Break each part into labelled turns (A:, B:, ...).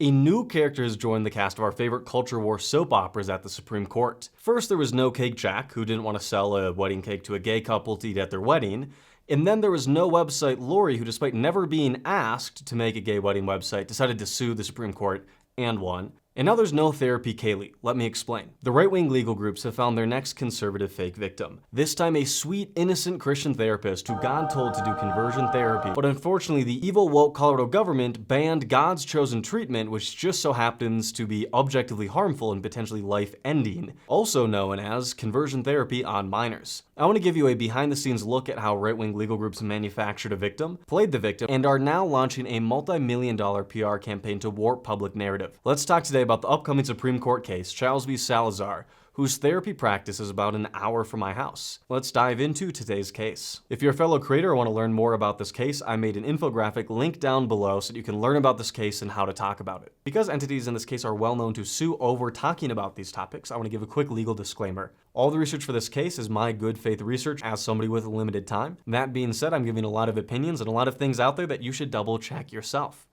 A: A new character has joined the cast of our favorite culture war soap operas at the Supreme Court. First, there was No Cake Jack, who didn't want to sell a wedding cake to a gay couple to eat at their wedding. And then there was No Website Lori, who, despite never being asked to make a gay wedding website, decided to sue the Supreme Court and won. And now there's No Therapy Kaley. Let me explain. The right-wing legal groups have found their next conservative fake victim. This time a sweet, innocent Christian therapist who God told to do conversion therapy. But unfortunately, the evil woke Colorado government banned God's chosen treatment, which just so happens to be objectively harmful and potentially life-ending, also known as conversion therapy on minors. I want to give you a behind-the-scenes look at how right-wing legal groups manufactured a victim, played the victim, and are now launching a multi-million-dollar PR campaign to warp public narrative. Let's talk today about the upcoming Supreme Court case, Chiles v. Salazar, whose therapy practice is about an hour from my house. Let's dive into today's case. If you're a fellow creator or want to learn more about this case, I made an infographic link down below so that you can learn about this case and how to talk about it. Because entities in this case are well known to sue over talking about these topics, I want to give a quick legal disclaimer. All the research for this case is my good faith research as somebody with limited time. That being said, I'm giving a lot of opinions and a lot of things out there that you should double check yourself.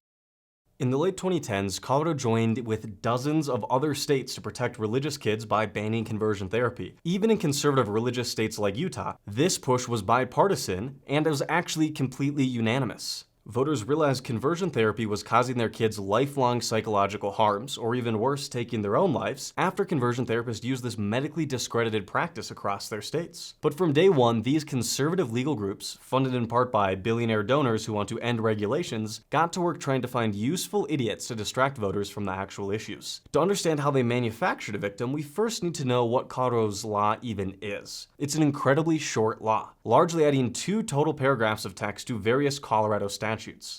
A: In the late 2010s, Colorado joined with dozens of other states to protect religious kids by banning conversion therapy. Even in conservative religious states like Utah, this push was bipartisan and it was actually completely unanimous. Voters realized conversion therapy was causing their kids lifelong psychological harms, or even worse, taking their own lives, after conversion therapists used this medically discredited practice across their states. But from day one, these conservative legal groups, funded in part by billionaire donors who want to end regulations, got to work trying to find useful idiots to distract voters from the actual issues. To understand how they manufactured a victim, we first need to know what Colorado's law even is. It's an incredibly short law, largely adding 2 total paragraphs of text to various Colorado statutes.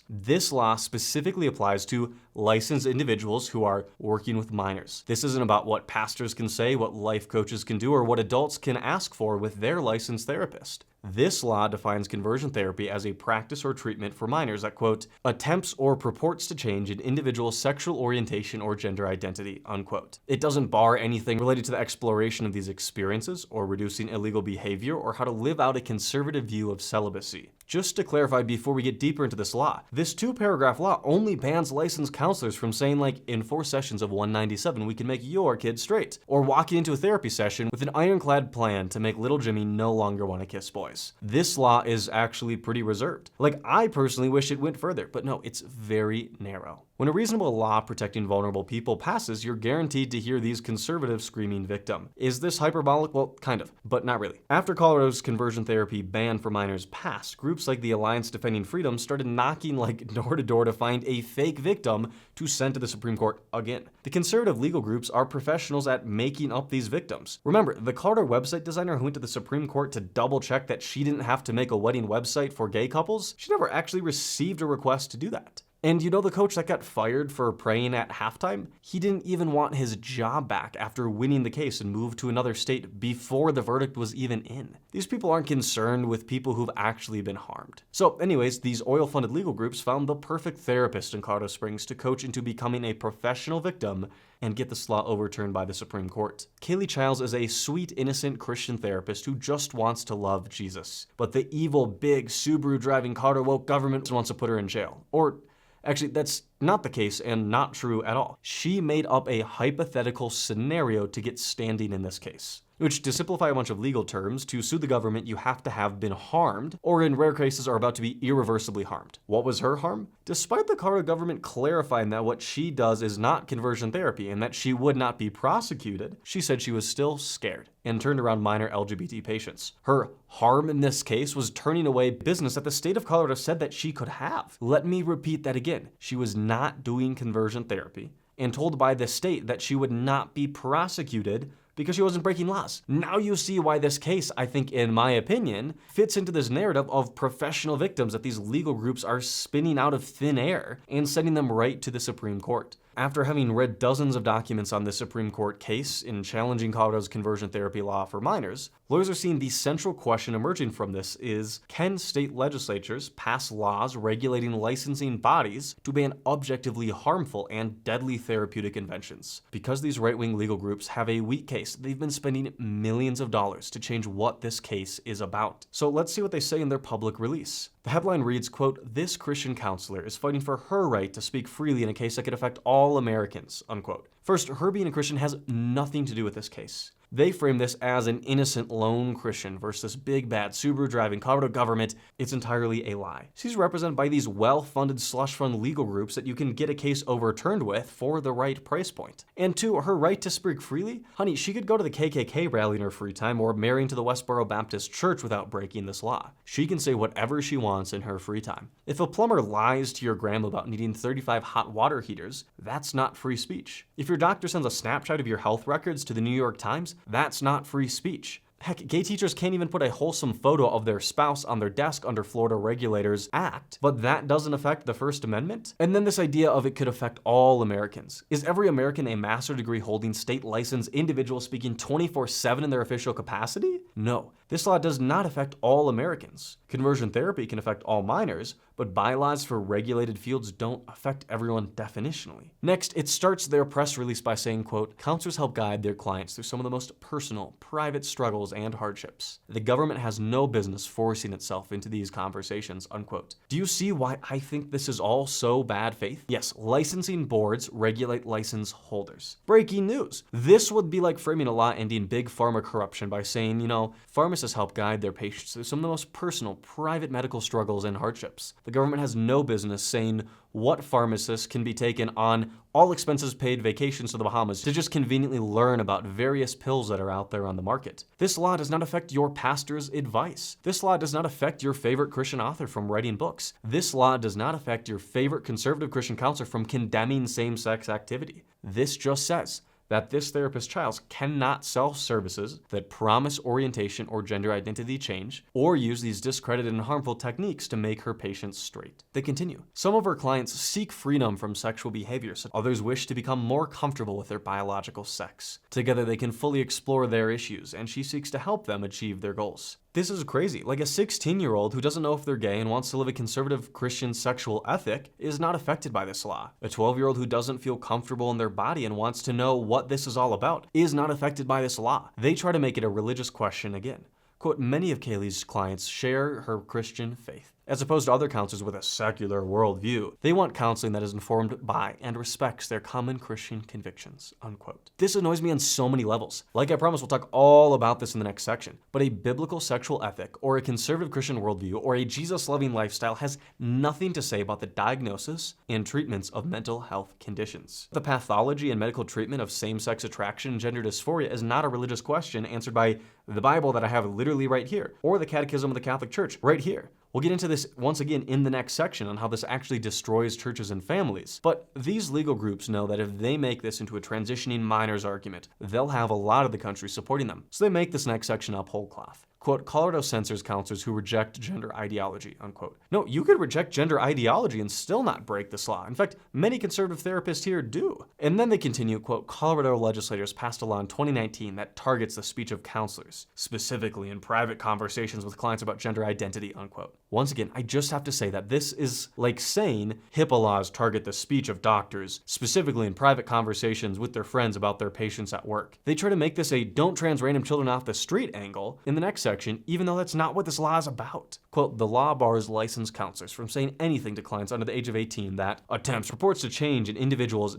A: This law specifically applies to licensed individuals who are working with minors. This isn't about what pastors can say, what life coaches can do, or what adults can ask for with their licensed therapist. This law defines conversion therapy as a practice or treatment for minors that, quote, attempts or purports to change an individual's sexual orientation or gender identity, unquote. It doesn't bar anything related to the exploration of these experiences or reducing illegal behavior or how to live out a conservative view of celibacy. Just to clarify before we get deeper into this law, this 2-paragraph law only bans licensed counselors from saying, like, in 4 sessions of 197 we can make your kid straight, or walking into a therapy session with an ironclad plan to make little Jimmy no longer want to kiss boys. This law is actually pretty reserved. Like, I personally wish it went further, but no, it's very narrow. When a reasonable law protecting vulnerable people passes, you're guaranteed to hear these conservatives screaming victim. Is this hyperbolic? Well, kind of, but not really. After Colorado's conversion therapy ban for minors passed, groups like the Alliance Defending Freedom started knocking like door to door to find a fake victim to send to the Supreme Court again. The conservative legal groups are professionals at making up these victims. Remember, the Colorado website designer who went to the Supreme Court to double check that she didn't have to make a wedding website for gay couples, she never actually received a request to do that. And you know the coach that got fired for praying at halftime? He didn't even want his job back after winning the case and moved to another state before the verdict was even in. These people aren't concerned with people who've actually been harmed. So anyways, these oil-funded legal groups found the perfect therapist in Colorado Springs to coach into becoming a professional victim and get this law overturned by the Supreme Court. Kaley Chiles is a sweet, innocent Christian therapist who just wants to love Jesus. But the evil, big, Subaru-driving Colorado woke government wants to put her in jail. Or actually, that's not the case and not true at all. She made up a hypothetical scenario to get standing in this case. Which, to simplify a bunch of legal terms, to sue the government, you have to have been harmed, or in rare cases are about to be irreversibly harmed. What was her harm? Despite the Colorado government clarifying that what she does is not conversion therapy and that she would not be prosecuted, she said she was still scared and turned around minor LGBT patients. Her harm in this case was turning away business that the state of Colorado said that she could have. Let me repeat that again. She was not doing conversion therapy and told by the state that she would not be prosecuted because she wasn't breaking laws. Now you see why this case, I think, in my opinion, fits into this narrative of professional victims that these legal groups are spinning out of thin air and sending them right to the Supreme Court. After having read dozens of documents on this Supreme Court case in challenging Colorado's conversion therapy law for minors, lawyers are seeing the central question emerging from this is, can state legislatures pass laws regulating licensing bodies to ban objectively harmful and deadly therapeutic inventions? Because these right-wing legal groups have a weak case, they've been spending millions of dollars to change what this case is about. So let's see what they say in their public release. The The headline reads, quote, "This Christian counselor is fighting for her right to speak freely in a case that could affect all Americans," unquote. First, her being a Christian has nothing to do with this case. They frame this as an innocent lone Christian versus big bad Subaru driving Colorado government. It's entirely a lie. She's represented by these well-funded slush fund legal groups that you can get a case overturned with for the right price point. And two, her right to speak freely? Honey, she could go to the KKK rally in her free time or marry into the Westboro Baptist Church without breaking this law. She can say whatever she wants in her free time. If a plumber lies to your grandma about needing 35 hot water heaters, that's not free speech. If your doctor sends a snapshot of your health records to the New York Times, that's not free speech. Heck, gay teachers can't even put a wholesome photo of their spouse on their desk under Florida Regulators Act, but that doesn't affect the First Amendment? And then this idea of it could affect all Americans. Is every American a master's degree holding state licensed individual speaking 24/7 in their official capacity? No. This law does not affect all Americans. Conversion therapy can affect all minors, but bylaws for regulated fields don't affect everyone definitionally. Next, it starts their press release by saying, quote, "Counselors help guide their clients through some of the most personal, private struggles and hardships. The government has no business forcing itself into these conversations," unquote. Do you see why I think this is all so bad faith? Yes, licensing boards regulate license holders. Breaking news. This would be like framing a law ending big pharma corruption by saying, pharmacists help guide their patients through some of the most personal, private medical struggles and hardships. The government has no business saying what pharmacists can be taken on all expenses paid vacations to the Bahamas to just conveniently learn about various pills that are out there on the market. This law does not affect your pastor's advice. This law does not affect your favorite Christian author from writing books. This law does not affect your favorite conservative Christian counselor from condemning same-sex activity. This just says that this therapist Chiles cannot sell services that promise orientation or gender identity change or use these discredited and harmful techniques to make her patients straight. They continue. Some of her clients seek freedom from sexual behaviors. Others wish to become more comfortable with their biological sex. Together they can fully explore their issues, and she seeks to help them achieve their goals. This is crazy. Like a 16-year-old who doesn't know if they're gay and wants to live a conservative Christian sexual ethic is not affected by this law. A 12-year-old who doesn't feel comfortable in their body and wants to know what this is all about is not affected by this law. They try to make it a religious question again. Quote, "Many of Kaley's clients share her Christian faith. As opposed to other counselors with a secular worldview, they want counseling that is informed by and respects their common Christian convictions," unquote. This annoys me on so many levels. Like I promised, we'll talk all about this in the next section. But a biblical sexual ethic, or a conservative Christian worldview, or a Jesus-loving lifestyle has nothing to say about the diagnosis and treatments of mental health conditions. The pathology and medical treatment of same-sex attraction and gender dysphoria is not a religious question answered by the Bible that I have literally right here, or the Catechism of the Catholic Church right here. We'll get into this once again in the next section on how this actually destroys churches and families. But these legal groups know that if they make this into a transitioning minors argument, they'll have a lot of the country supporting them. So they make this next section up whole cloth. Quote, "Colorado censors counselors who reject gender ideology," unquote. No, you could reject gender ideology and still not break this law. In fact, many conservative therapists here do. And then they continue, quote, "Colorado legislators passed a law in 2019 that targets the speech of counselors, specifically in private conversations with clients about gender identity," unquote. Once again, I just have to say that this is like saying HIPAA laws target the speech of doctors, specifically in private conversations with their friends about their patients at work. They try to make this a don't trans random children off the street angle in the next section, even though that's not what this law is about. Quote, "The law bars licensed counselors from saying anything to clients under the age of 18 that attempts, purports to change an individual's ...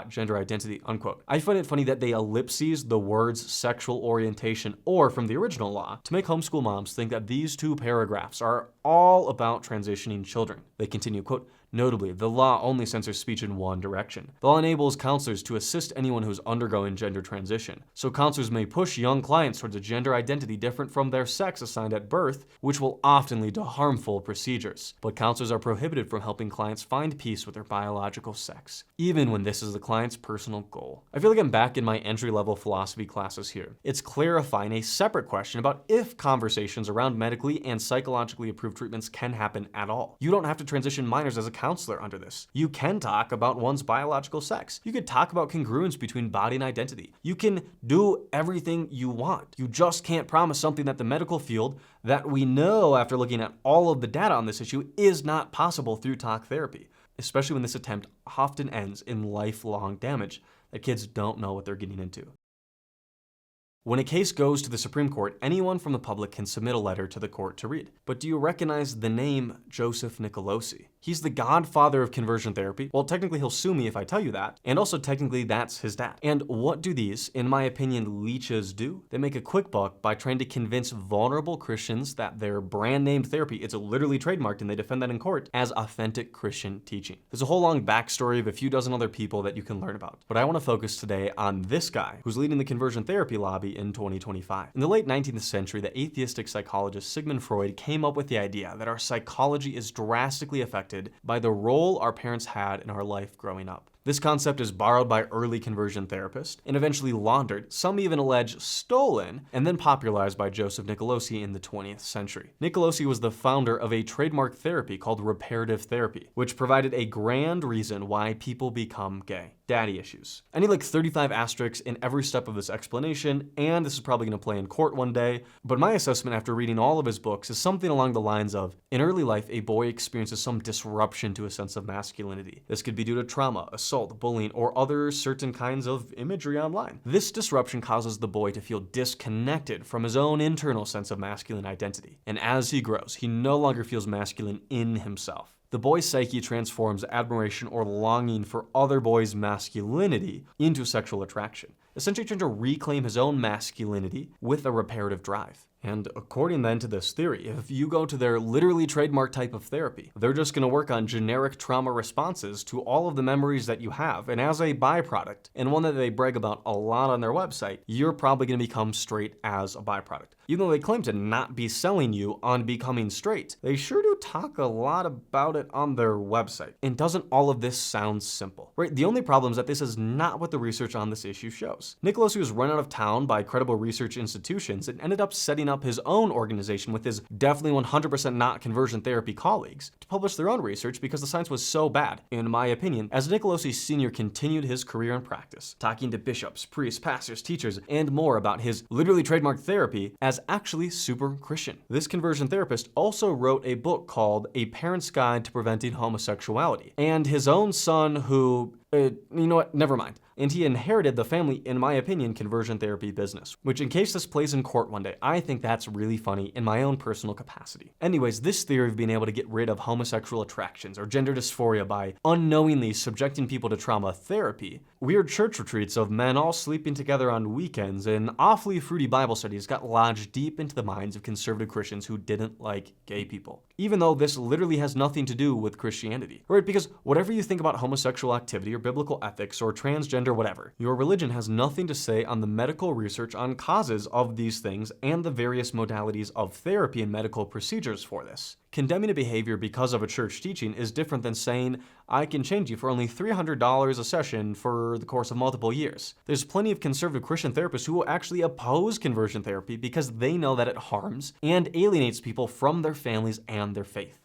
A: gender identity," unquote. I find it funny that they ellipses the words sexual orientation or from the original law to make homeschool moms think that these two paragraphs are all about transitioning children. They continue, quote, "Notably, the law only censors speech in one direction. The law enables counselors to assist anyone who's undergoing gender transition. So counselors may push young clients towards a gender identity different from their sex assigned at birth, which will often lead to harmful procedures. But counselors are prohibited from helping clients find peace with their biological sex, even when this is the client's personal goal." I feel like I'm back in my entry-level philosophy classes here. It's clarifying a separate question about if conversations around medically and psychologically approved treatments can happen at all. You don't have to transition minors as a counselor under this. You can talk about one's biological sex. You could talk about congruence between body and identity. You can do everything you want. You just can't promise something that the medical field that we know after looking at all of the data on this issue is not possible through talk therapy, especially when this attempt often ends in lifelong damage that kids don't know what they're getting into. When a case goes to the Supreme Court, anyone from the public can submit a letter to the court to read. But do you recognize the name Joseph Nicolosi? He's the godfather of conversion therapy. Well, technically he'll sue me if I tell you that, and also technically that's his dad. And what do these, in my opinion, leeches do? They make a quick buck by trying to convince vulnerable Christians that their brand name therapy, it's literally trademarked and they defend that in court, as authentic Christian teaching. There's a whole long backstory of a few dozen other people that you can learn about. But I want to focus today on this guy who's leading the conversion therapy lobby in 2025. In the late 19th century, the atheistic psychologist Sigmund Freud came up with the idea that our psychology is drastically affected by the role our parents had in our life growing up. This concept is borrowed by early conversion therapists and eventually laundered, some even allege stolen, and then popularized by Joseph Nicolosi in the 20th century. Nicolosi was the founder of a trademark therapy called reparative therapy, which provided a grand reason why people become gay. Daddy issues. I need like 35 asterisks in every step of this explanation, and this is probably going to play in court one day, but my assessment after reading all of his books is something along the lines of, in early life, a boy experiences some disruption to a sense of masculinity. This could be due to trauma, assault, bullying, or other certain kinds of imagery online. This disruption causes the boy to feel disconnected from his own internal sense of masculine identity, and as he grows, he no longer feels masculine in himself. The boy's psyche transforms admiration or longing for other boys' masculinity into sexual attraction, essentially trying to reclaim his own masculinity with a reparative drive. And according then to this theory, if you go to their literally trademark type of therapy, they're just going to work on generic trauma responses to all of the memories that you have. And as a byproduct, and one that they brag about a lot on their website, you're probably going to become straight as a byproduct. Even though they claim to not be selling you on becoming straight, they sure do talk a lot about it on their website. And doesn't all of this sound simple? Right? The only problem is that this is not what the research on this issue shows. Nicolosi was run out of town by credible research institutions and ended up setting up his own organization with his definitely 100% not conversion therapy colleagues to publish their own research because the science was so bad, in my opinion, as Nicolosi Sr. continued his career in practice, talking to bishops, priests, pastors, teachers, and more about his literally trademarked therapy as actually super Christian. This conversion therapist also wrote a book called A Parent's Guide to Preventing Homosexuality, and his own son who you know what, never mind. And he inherited the family, in my opinion, conversion therapy business, which in case this plays in court one day, I think that's really funny in my own personal capacity. Anyways, this theory of being able to get rid of homosexual attractions or gender dysphoria by unknowingly subjecting people to trauma therapy, weird church retreats of men all sleeping together on weekends, and awfully fruity Bible studies got lodged deep into the minds of conservative Christians who didn't like gay people. Even though this literally has nothing to do with Christianity, right? Because whatever you think about homosexual activity or biblical ethics or transgender whatever, your religion has nothing to say on the medical research on causes of these things and the various modalities of therapy and medical procedures for this. Condemning a behavior because of a church teaching is different than saying, I can change you for only $300 a session for the course of multiple years. There's plenty of conservative Christian therapists who will actually oppose conversion therapy because they know that it harms and alienates people from their families and their faith.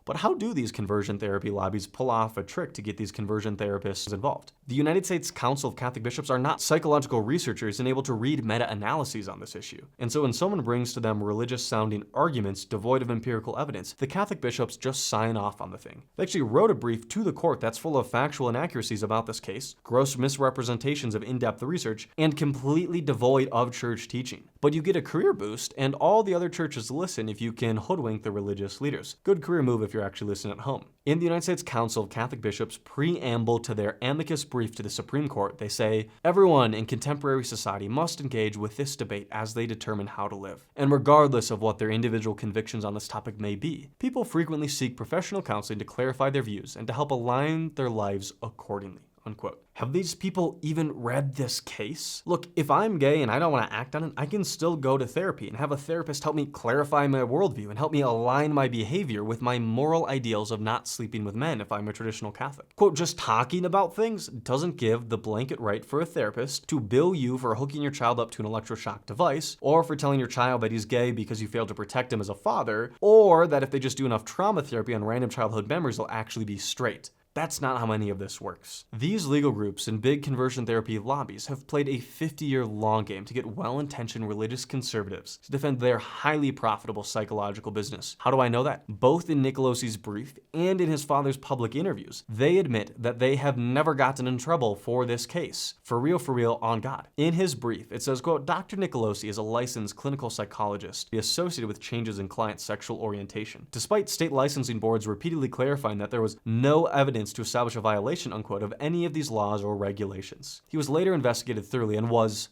A: But how do these conversion therapy lobbies pull off a trick to get these conversion therapists involved? The United States Council of Catholic Bishops are not psychological researchers and able to read meta-analyses on this issue. And so when someone brings to them religious-sounding arguments devoid of empirical evidence, the Catholic bishops just sign off on the thing. They actually wrote a brief to the court that's full of factual inaccuracies about this case, gross misrepresentations of in-depth research, and completely devoid of church teaching. But you get a career boost, and all the other churches listen if you can hoodwink the religious leaders. Good career move if you're actually listening at home. In the United States Council of Catholic Bishops' preamble to their amicus brief to the Supreme Court, they say, everyone in contemporary society must engage with this debate as they determine how to live. And regardless of what their individual convictions on this topic may be, people frequently seek professional counseling to clarify their views and to help align their lives accordingly. Unquote. Have these people even read this case? Look, if I'm gay and I don't want to act on it, I can still go to therapy and have a therapist help me clarify my worldview and help me align my behavior with my moral ideals of not sleeping with men if I'm a traditional Catholic. Quote, just talking about things doesn't give the blanket right for a therapist to bill you for hooking your child up to an electroshock device, or for telling your child that he's gay because you failed to protect him as a father, or that if they just do enough trauma therapy on random childhood memories, they'll actually be straight. That's not how any of this works. These legal groups and big conversion therapy lobbies have played a 50-year long game to get well-intentioned religious conservatives to defend their highly profitable psychological business. How do I know that? Both in Nicolosi's brief and in his father's public interviews, they admit that they have never gotten in trouble for this case. For real, on God. In his brief, it says, quote, Dr. Nicolosi is a licensed clinical psychologist associated with changes in client sexual orientation. Despite state licensing boards repeatedly clarifying that there was no evidence to establish a violation, unquote, of any of these laws or regulations. He was later investigated thoroughly and was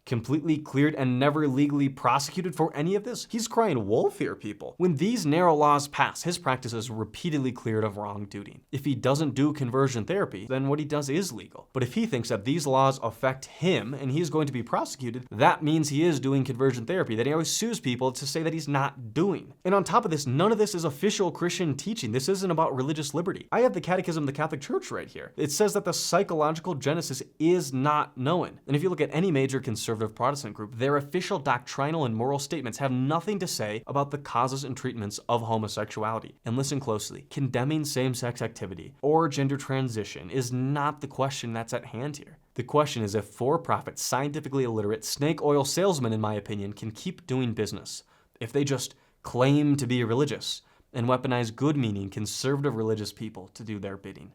A: completely cleared and never legally prosecuted for any of this. He's crying wolf here, people. When these narrow laws pass, his practice is repeatedly cleared of wrongdoing. If he doesn't do conversion therapy, then what he does is legal. But if he thinks that these laws affect him and he's going to be prosecuted, that means he is doing conversion therapy that he always sues people to say that he's not doing. And on top of this, none of this is official Christian teaching. This isn't about religious liberty. I have the Catechism of the Catholic Church right here. It says that the psychological genesis is not known. And if you look at any major conservative Protestant group, their official doctrinal and moral statements have nothing to say about the causes and treatments of homosexuality. And listen closely, condemning same-sex activity or gender transition is not the question that's at hand here. The question is if for-profit, scientifically illiterate, snake oil salesmen, in my opinion, can keep doing business. If they just claim to be religious and weaponize good-meaning conservative religious people to do their bidding.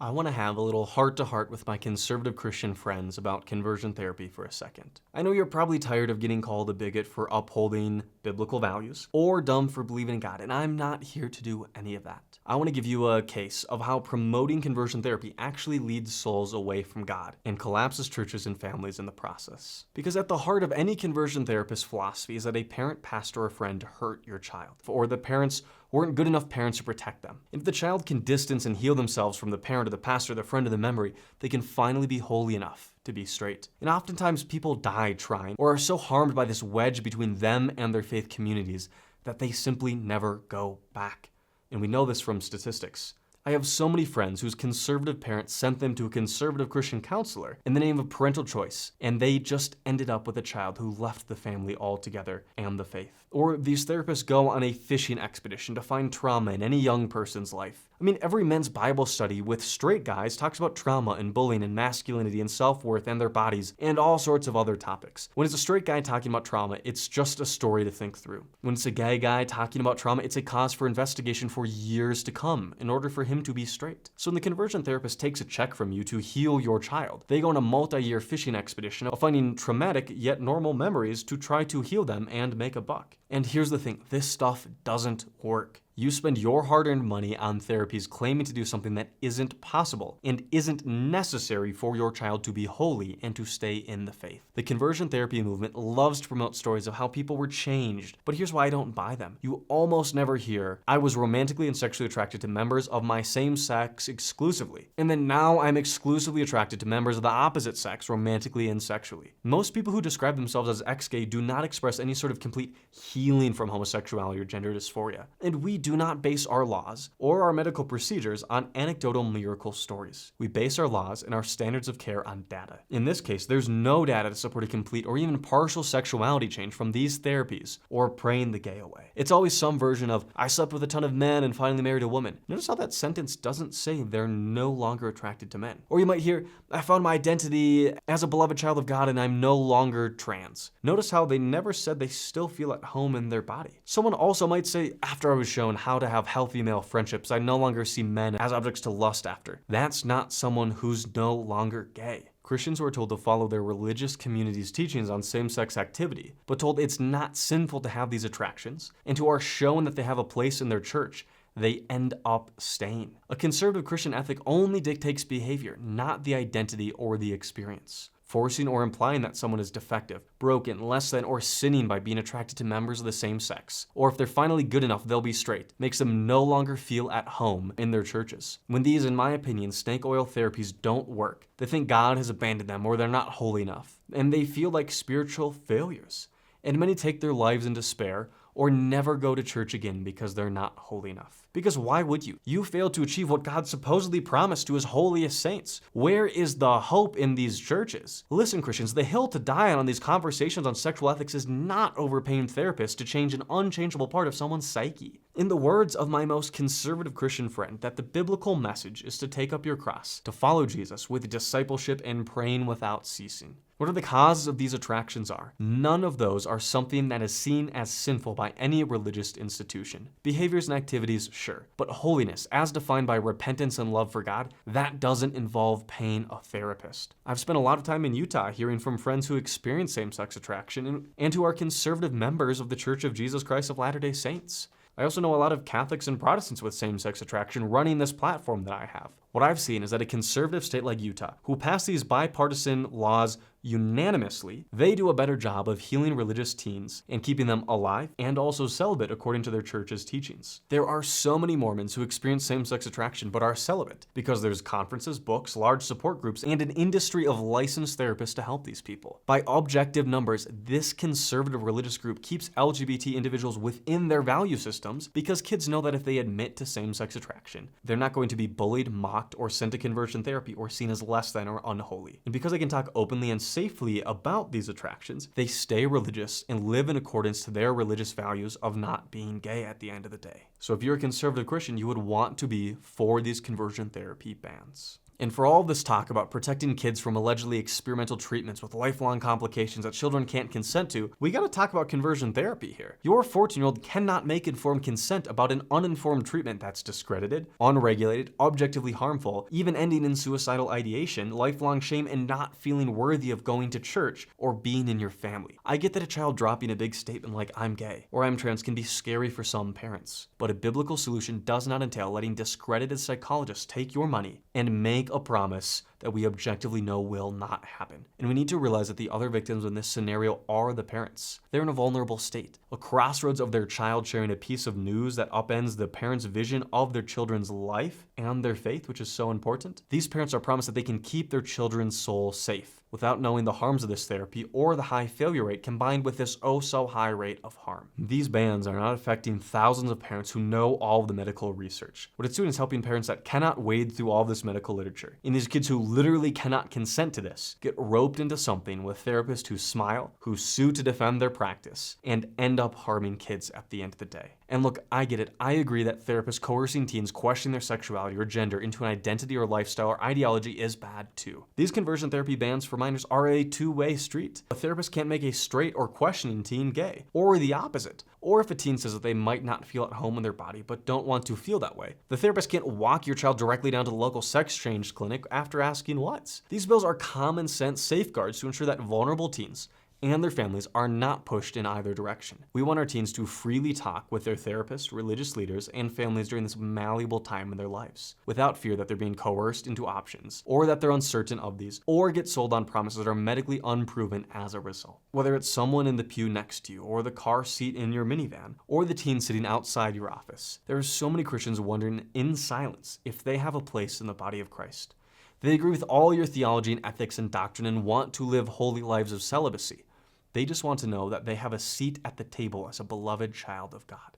A: I want to have a little heart-to-heart with my conservative Christian friends about conversion therapy for a second. I know you're probably tired of getting called a bigot for upholding biblical values, or dumb for believing in God, and I'm not here to do any of that. I want to give you a case of how promoting conversion therapy actually leads souls away from God and collapses churches and families in the process. Because at the heart of any conversion therapist philosophy is that a parent, pastor, or friend hurt your child, or the parents weren't good enough parents to protect them. If the child can distance and heal themselves from the parent or the pastor, the friend or the memory, they can finally be holy enough to be straight. And oftentimes people die trying or are so harmed by this wedge between them and their faith communities that they simply never go back. And we know this from statistics. I have so many friends whose conservative parents sent them to a conservative Christian counselor in the name of parental choice, and they just ended up with a child who left the family altogether and the faith. Or these therapists go on a fishing expedition to find trauma in any young person's life. I mean, every men's Bible study with straight guys talks about trauma and bullying and masculinity and self-worth and their bodies and all sorts of other topics. When it's a straight guy talking about trauma, it's just a story to think through. When it's a gay guy talking about trauma, it's a cause for investigation for years to come in order for him to be straight. So when the conversion therapist takes a check from you to heal your child, they go on a multi-year fishing expedition of finding traumatic yet normal memories to try to heal them and make a buck. And here's the thing, this stuff doesn't work. You spend your hard-earned money on therapies claiming to do something that isn't possible and isn't necessary for your child to be holy and to stay in the faith. The conversion therapy movement loves to promote stories of how people were changed, but here's why I don't buy them. You almost never hear, I was romantically and sexually attracted to members of my same sex exclusively, and then now I'm exclusively attracted to members of the opposite sex romantically and sexually. Most people who describe themselves as ex-gay do not express any sort of complete healing from homosexuality or gender dysphoria, and we do not base our laws or our medical procedures on anecdotal miracle stories. We base our laws and our standards of care on data. In this case, there's no data to support a complete or even partial sexuality change from these therapies or praying the gay away. It's always some version of, I slept with a ton of men and finally married a woman. Notice how that sentence doesn't say they're no longer attracted to men. Or you might hear, I found my identity as a beloved child of God and I'm no longer trans. Notice how they never said they still feel at home in their body. Someone also might say, after I was shown how to have healthy male friendships, I no longer see men as objects to lust after. That's not someone who's no longer gay. Christians who are told to follow their religious community's teachings on same-sex activity, but told it's not sinful to have these attractions, and who are shown that they have a place in their church, they end up staying. A conservative Christian ethic only dictates behavior, not the identity or the experience. Forcing or implying that someone is defective, broken, less than, or sinning by being attracted to members of the same sex, or if they're finally good enough, they'll be straight, makes them no longer feel at home in their churches. When these, in my opinion, snake oil therapies don't work, they think God has abandoned them or they're not holy enough, and they feel like spiritual failures. And many take their lives in despair or never go to church again because they're not holy enough. Because why would you? You failed to achieve what God supposedly promised to his holiest saints. Where is the hope in these churches? Listen, Christians, the hill to die on these conversations on sexual ethics is not overpaying therapists to change an unchangeable part of someone's psyche. In the words of my most conservative Christian friend, that the biblical message is to take up your cross, to follow Jesus with discipleship and praying without ceasing. Whatever the causes of these attractions are, none of those are something that is seen as sinful by any religious institution. Behaviors and activities, sure, but holiness, as defined by repentance and love for God, that doesn't involve paying a therapist. I've spent a lot of time in Utah hearing from friends who experience same-sex attraction and who are conservative members of the Church of Jesus Christ of Latter-day Saints. I also know a lot of Catholics and Protestants with same-sex attraction running this platform that I have. What I've seen is that a conservative state like Utah, who passed these bipartisan laws unanimously, they do a better job of healing religious teens and keeping them alive and also celibate according to their church's teachings. There are so many Mormons who experience same-sex attraction but are celibate because there's conferences, books, large support groups, and an industry of licensed therapists to help these people. By objective numbers, this conservative religious group keeps LGBT individuals within their value systems because kids know that if they admit to same-sex attraction, they're not going to be bullied, mocked, or sent to conversion therapy or seen as less than or unholy. And because they can talk openly and safely about these attractions, they stay religious and live in accordance to their religious values of not being gay at the end of the day. So if you're a conservative Christian, you would want to be for these conversion therapy bans. And for all this talk about protecting kids from allegedly experimental treatments with lifelong complications that children can't consent to, we gotta talk about conversion therapy here. Your 14-year-old cannot make informed consent about an uninformed treatment that's discredited, unregulated, objectively harmful, even ending in suicidal ideation, lifelong shame, and not feeling worthy of going to church or being in your family. I get that a child dropping a big statement like "I'm gay" or "I'm trans" can be scary for some parents, but a biblical solution does not entail letting discredited psychologists take your money and make a promise that we objectively know will not happen. And we need to realize that the other victims in this scenario are the parents. They're in a vulnerable state, a crossroads of their child sharing a piece of news that upends the parents' vision of their children's life and their faith, which is so important. These parents are promised that they can keep their children's soul safe without knowing the harms of this therapy or the high failure rate combined with this oh so high rate of harm. These bans are not affecting thousands of parents who know all of the medical research. What it's doing is helping parents that cannot wade through all this medical literature. And these kids who literally cannot consent to this get roped into something with therapists who smile, who sue to defend their practice, and end up harming kids at the end of the day. And look, I get it. I agree that therapists coercing teens questioning their sexuality or gender into an identity or lifestyle or ideology is bad too. These conversion therapy bans for minors are a two-way street. A therapist can't make a straight or questioning teen gay, or the opposite. Or if a teen says that they might not feel at home in their body but don't want to feel that way, the therapist can't walk your child directly down to the local sex change clinic after asking once. These bills are common sense safeguards to ensure that vulnerable teens and their families are not pushed in either direction. We want our teens to freely talk with their therapists, religious leaders, and families during this malleable time in their lives, without fear that they're being coerced into options, or that they're uncertain of these, or get sold on promises that are medically unproven as a result. Whether it's someone in the pew next to you, or the car seat in your minivan, or the teen sitting outside your office, there are so many Christians wondering in silence if they have a place in the body of Christ. They agree with all your theology and ethics and doctrine and want to live holy lives of celibacy. They just want to know that they have a seat at the table as a beloved child of God.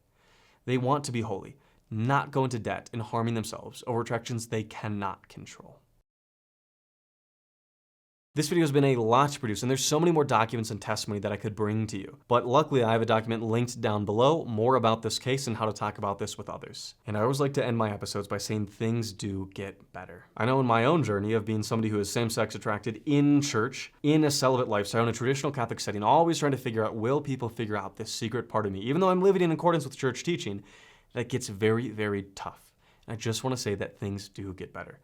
A: They want to be holy, not go into debt and harming themselves over attractions they cannot control. This video has been a lot to produce, and there's so many more documents and testimony that I could bring to you. But luckily, I have a document linked down below, more about this case and how to talk about this with others. And I always like to end my episodes by saying things do get better. I know in my own journey of being somebody who is same-sex attracted in church, in a celibate lifestyle, in a traditional Catholic setting, always trying to figure out, will people figure out this secret part of me? Even though I'm living in accordance with church teaching, that gets very, very tough. And I just want to say that things do get better.